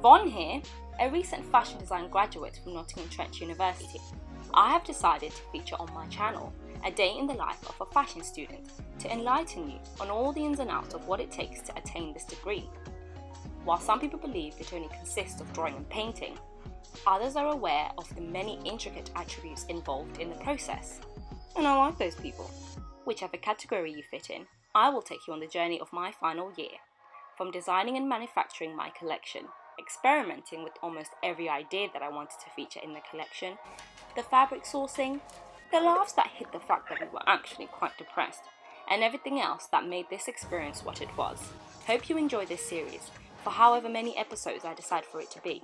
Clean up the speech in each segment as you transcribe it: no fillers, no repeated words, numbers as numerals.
Bon here, a recent fashion design graduate from Nottingham Trent University. I have decided to feature on my channel a day in the life of a fashion student to enlighten you on all the ins and outs of what it takes to attain this degree. While some people believe it only consists of drawing and painting, others are aware of the many intricate attributes involved in the process. And I like those people. Whichever category you fit in, I will take you on the journey of my final year, from designing and manufacturing my collection, experimenting with almost every idea that I wanted to feature in the collection, the fabric sourcing, the laughs that hid the fact that we were actually quite depressed, and everything else that made this experience what it was. Hope you enjoy this series, for however many episodes I decide for it to be.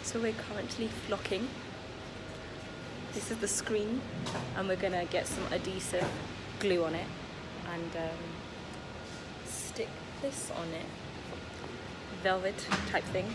So we're currently flocking. This is the screen, and we're gonna get some adhesive glue on it and stick this on it, velvet type thing.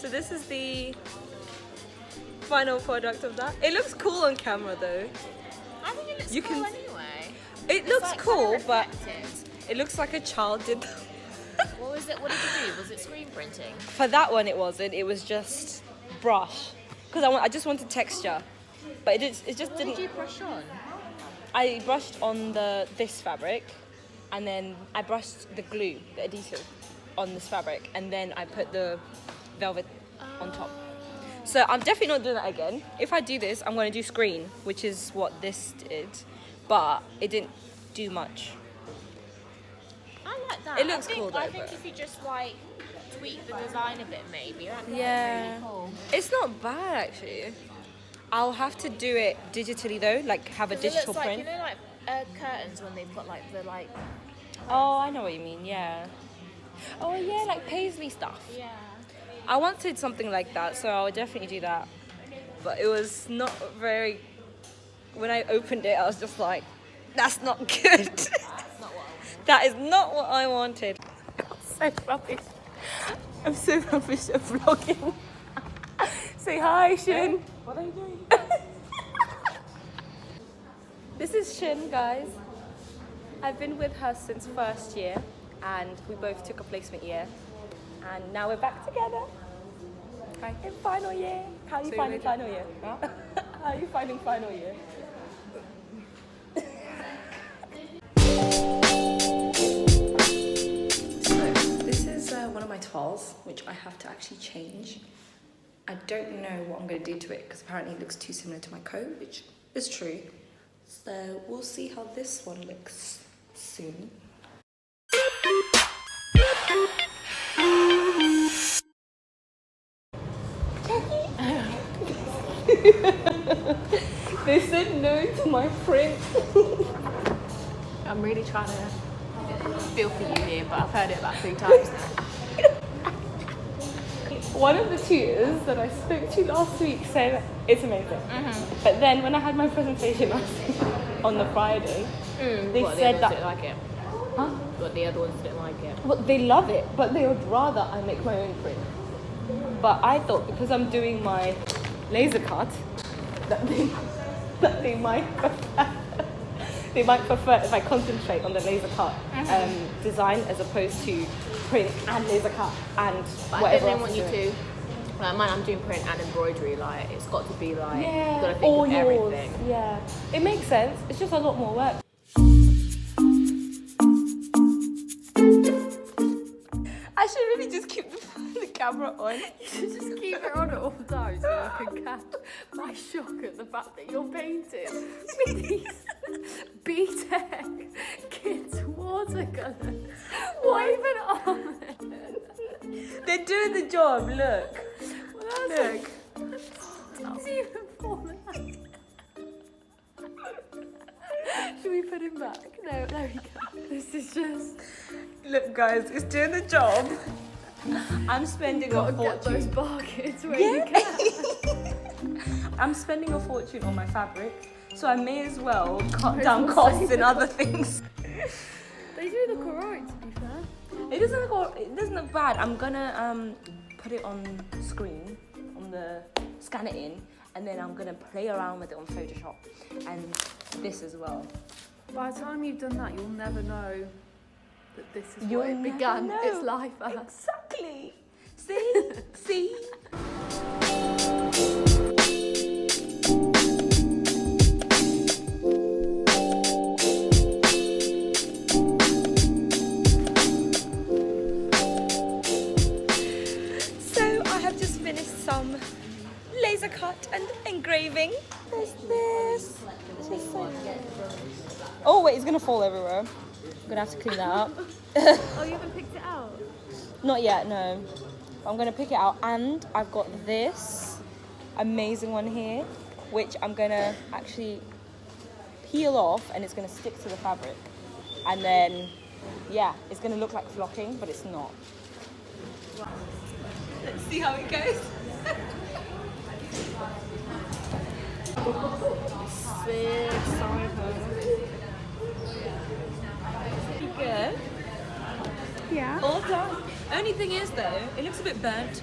This is the final product of that. It looks cool on camera though. I think it looks cool anyway. It looks like cool, but it looks like a child did. What was it? What did you do? Was it screen printing? For that one it wasn't. It was just brush. Because I just wanted texture. But it just what didn't. What did you brush on? I brushed on this fabric, and then I brushed the glue, the adhesive, on this fabric, and then I put the velvet on top. So I'm definitely not doing that again. If I do this, I'm going to do screen, which is what this did, but it didn't do much. I like that. It looks cool though. I think if you just like tweak the design a bit, maybe. That'd be Yeah, really cool. It's not bad actually. I'll have to do it digitally though, like have a digital it looks print. like, you know, like curtains when they've got like the like. Oh, I know what you mean. Yeah. Oh yeah, like paisley stuff. Yeah. I wanted something like that, so I would definitely do that. But it was not very... When I opened it, I was just like, that's not good. That's not what I wanted. That is not what I wanted. I'm so rubbish. I'm so rubbish at vlogging. Say hi, Shin. What are you doing? This is Shin, guys. I've been with her since first year, and we both took a placement year. And now we're back together. Hi. In final year. How are you finding final year? Huh? How are you finding final year? So this is one of my toiles, which I have to actually change. I don't know what I'm going to do to it because apparently it looks too similar to my coat, which is true. So we'll see how this one looks soon. They said no to my print. I'm really trying to feel for you here, but I've heard it about 3 times now. One of the tutors that I spoke to last week said it's amazing. But then when I had my presentation on the Friday, they said that... Didn't like it? Huh? But the other ones didn't like it. Well, they love it, but they would rather I make my own print. But I thought because I'm doing my laser cut, that they might prefer if I concentrate on the laser cut design as opposed to print and laser cut and But whatever I else don't want you to. Like mine, I'm doing print and embroidery. Like it's got to be like yeah, you got to think all of yours. everything. Yeah, it makes sense. It's just a lot more work. I should really just keep the camera on. You should just keep it on at all times so you can catch my shock at the fact that you're painting with these B-Tech kids watercolours. What even are they? They're doing the job, look. Well, look. It's even fallen out. we put him back? No, there we go. This is just... Look guys, it's doing the job. I'm spending a Gotta fortune. get those bargains where you can. I'm spending a fortune on my fabric, so I may as well cut Might down as well costs save in it. other things. They do look alright, to be fair. It doesn't look bad. I'm gonna put it on screen, scan it in, and then I'm gonna play around with it on Photoshop, and this as well. By the time you've done that, you'll never know that this is You'll what it never began know. its life as. Exactly. See? See? So I have just finished some laser cut and engraving. There's this. Oh wait, it's gonna fall everywhere. I'm gonna have to clean that up. Oh, you haven't picked it out? Not yet, no. I'm gonna pick it out, and I've got this amazing one here, which I'm gonna actually peel off, and it's gonna stick to the fabric. And then, yeah, it's gonna look like flocking, but it's not. Let's see how it goes. Good. Yeah. All done. Only thing is though, it looks a bit burnt.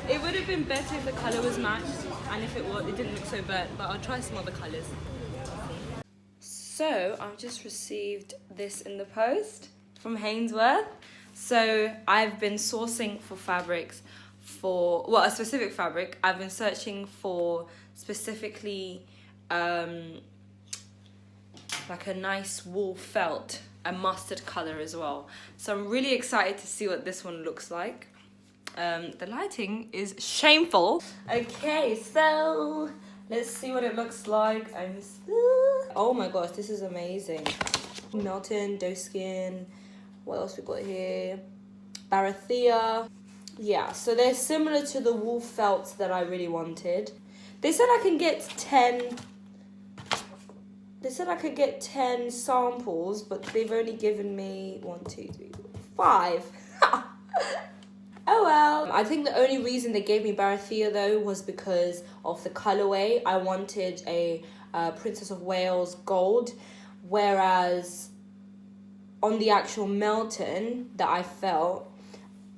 It would have been better if the colour was matched, and if it didn't look so burnt, but I'll try some other colours. So I've just received this in the post from Hainsworth. So I've been sourcing for fabrics for, well, a specific fabric. I've been searching for specifically like a nice wool felt, a mustard colour as well. So I'm really excited to see what this one looks like. The lighting is shameful. Okay, so let's see what it looks like. Oh my gosh, this is amazing. Melton, doeskin. What else we got here? Barathea. Yeah, so they're similar to the wool felts that I really wanted. They said I can get 10. They said I could get 10 samples, but they've only given me 1, 2, 3, 4, 5. Oh well. I think the only reason they gave me Barathea though was because of the colorway. I wanted a Princess of Wales gold, whereas on the actual Melton that I felt,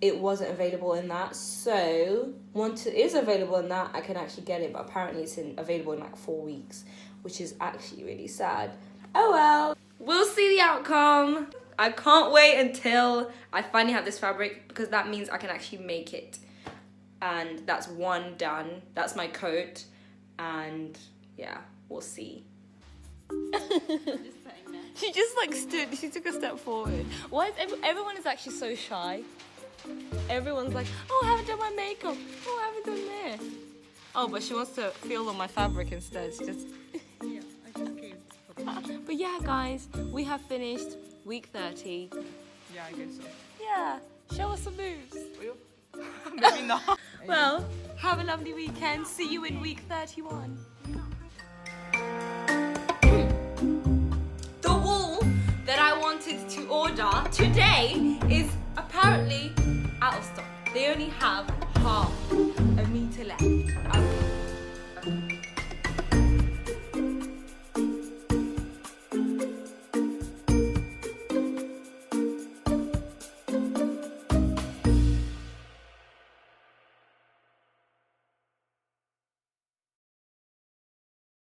it wasn't available in that. So once it is available in that, I can actually get it, but apparently it's available in like 4 weeks, which is actually really sad. Oh well. We'll see the outcome. I can't wait until I finally have this fabric, because that means I can actually make it. And that's one done. That's my coat. And yeah, we'll see. She just like stood, she took a step forward. Why is everyone is actually so shy? Everyone's like, oh, I haven't done my makeup. Oh, I haven't done this. Oh, but she wants to feel on my fabric instead. She just... Yeah, I just came. But yeah, guys, we have finished week 30. Yeah, I guess so. Yeah, show us some moves. Maybe not. Well, have a lovely weekend. See you in week 31. The wool that I wanted to order today is apparently out of stock. They only have half a meter left. Okay.